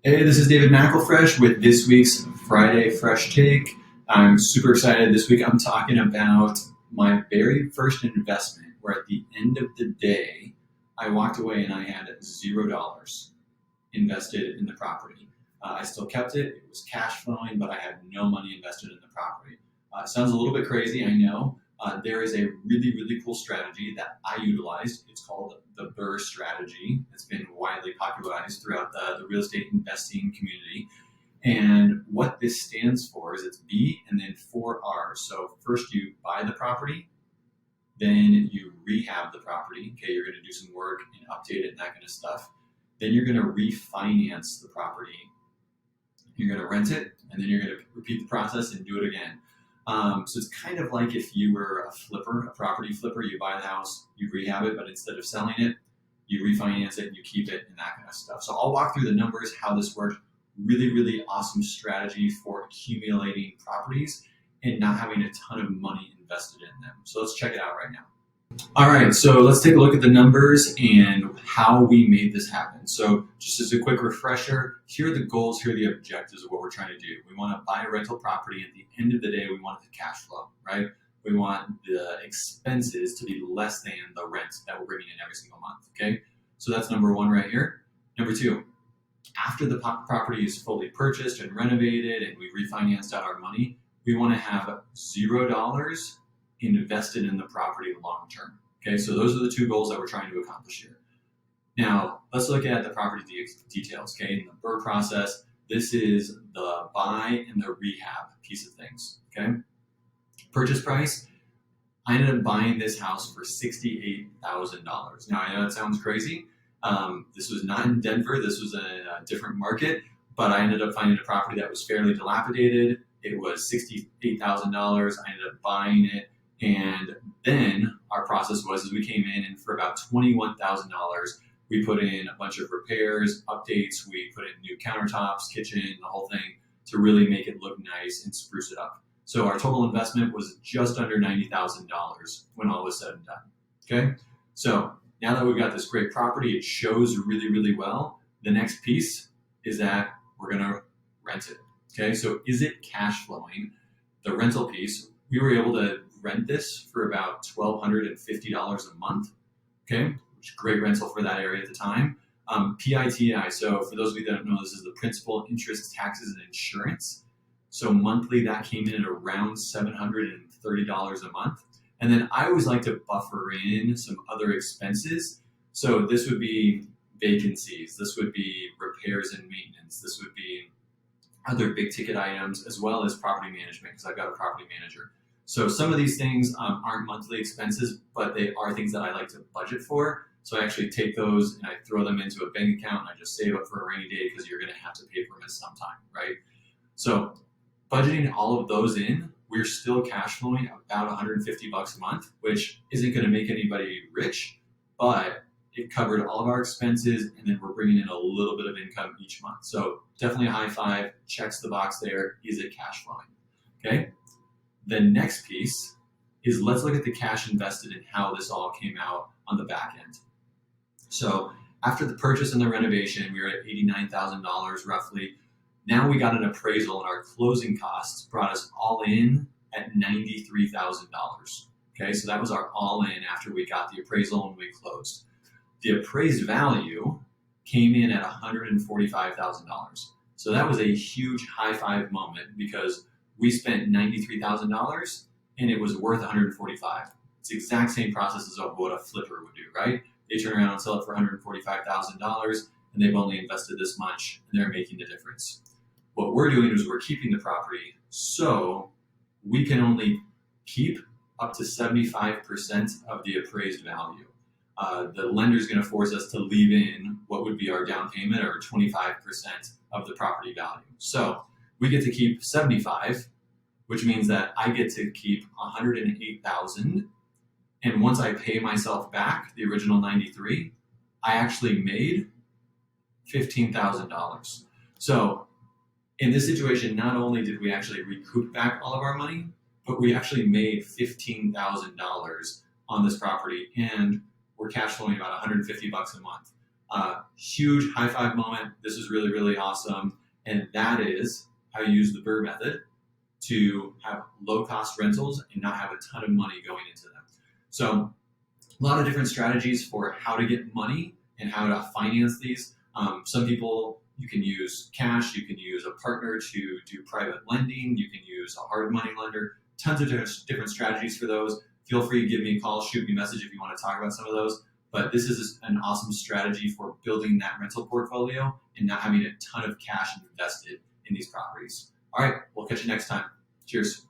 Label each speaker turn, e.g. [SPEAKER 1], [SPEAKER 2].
[SPEAKER 1] Hey, this is David McElfresh with this week's Friday Fresh Take. I'm super excited. This week I'm talking about my very first investment where at the end of the day, I walked away and I had $0 invested in the property. I still kept it. It was cash flowing, but I had no money invested in the property. Sounds a little bit crazy, I know. There is a really, really cool strategy that I utilized. It's called the BRRRR strategy. It's been widely popularized throughout the real estate investing community. And what this stands for is it's B and then 4 R's. So first you buy the property, then you rehab the property. Okay, you're going to do some work and update it and that kind of stuff. Then you're going to refinance the property. You're going to rent it, and then you're going to repeat the process and do it again. So it's kind of like if you were a flipper, a property flipper. You buy the house, you rehab it, but instead of selling it, you refinance it and you keep it and that kind of stuff. So I'll walk through the numbers, how this works. Really, really awesome strategy for accumulating properties and not having a ton of money invested in them. So let's check it out right now. All right, so let's take a look at the numbers and how we made this happen. So just as a quick refresher, here are the goals, here are the objectives of what we're trying to do. We want to buy a rental property. At the end of the day, we want it to cash flow, right? We want the expenses to be less than the rent that we're bringing in every single month, okay? So that's number one right here. Number two, after the property is fully purchased and renovated and we refinanced out our money, we want to have $0 invested in the property long term. Okay, so those are the two goals that we're trying to accomplish here. Now, let's look at the property details. Okay, in the BRRRR process, this is the buy and the rehab piece of things. Okay, purchase price, I ended up buying this house for $68,000. Now, I know that sounds crazy. This was not in Denver, this was in a different market, but I ended up finding a property that was fairly dilapidated. It was $68,000. I ended up buying it. And then our process was is we came in and for about $21,000, we put in a bunch of repairs, updates. We put in new countertops, kitchen, the whole thing to really make it look nice and spruce it up. So our total investment was just under $90,000 when all was said and done. Okay. So now that we've got this great property, it shows really, really well. The next piece is that we're going to rent it. Okay. So is it cash flowing? The rental piece, we were able to rent this for about $1,250 a month, okay, which is great rental for that area at the time. PITI, so for those of you that don't know, this is the principal, interest, taxes, and insurance. So monthly, that came in at around $730 a month. And then I always like to buffer in some other expenses. So this would be vacancies, this would be repairs and maintenance, this would be other big ticket items, as well as property management, because I've got a property manager. So some of these things aren't monthly expenses, but they are things that I like to budget for. So I actually take those and I throw them into a bank account and I just save up for a rainy day because you're going to have to pay for them at some time, right? So budgeting all of those in, we're still cash flowing about $150 a month, which isn't going to make anybody rich, but it covered all of our expenses and then we're bringing in a little bit of income each month. So definitely a high five, checks the box there. Is it cash flowing? Okay. The next piece is let's look at the cash invested and how this all came out on the back end. So after the purchase and the renovation, we were at $89,000 roughly. Now we got an appraisal and our closing costs brought us all in at $93,000. Okay, so that was our all in after we got the appraisal and we closed. The appraised value came in at $145,000. So that was a huge high five moment because we spent $93,000 and it was worth $145,000. It's the exact same process as what a flipper would do, right? They turn around and sell it for $145,000 and they've only invested this much and they're making the difference. What we're doing is we're keeping the property, so we can only keep up to 75% of the appraised value. The lender's going to force us to leave in what would be our down payment or 25% of the property value. So we get to keep 75, which means that I get to keep 108,000. And once I pay myself back the original 93, I actually made $15,000. So in this situation, not only did we actually recoup back all of our money, but we actually made $15,000 on this property and we're cash flowing about $150 a month. Huge high five moment. This is really, really awesome. And that is how you use the BRRRR method to have low cost rentals and not have a ton of money going into them. So a lot of different strategies for how to get money and how to finance these. Some people, you can use cash, you can use a partner to do private lending, you can use a hard money lender, tons of different strategies for those. Feel free to give me a call, shoot me a message if you want to talk about some of those. But this is an awesome strategy for building that rental portfolio and not having a ton of cash invested in these properties. All right, we'll catch you next time. Cheers.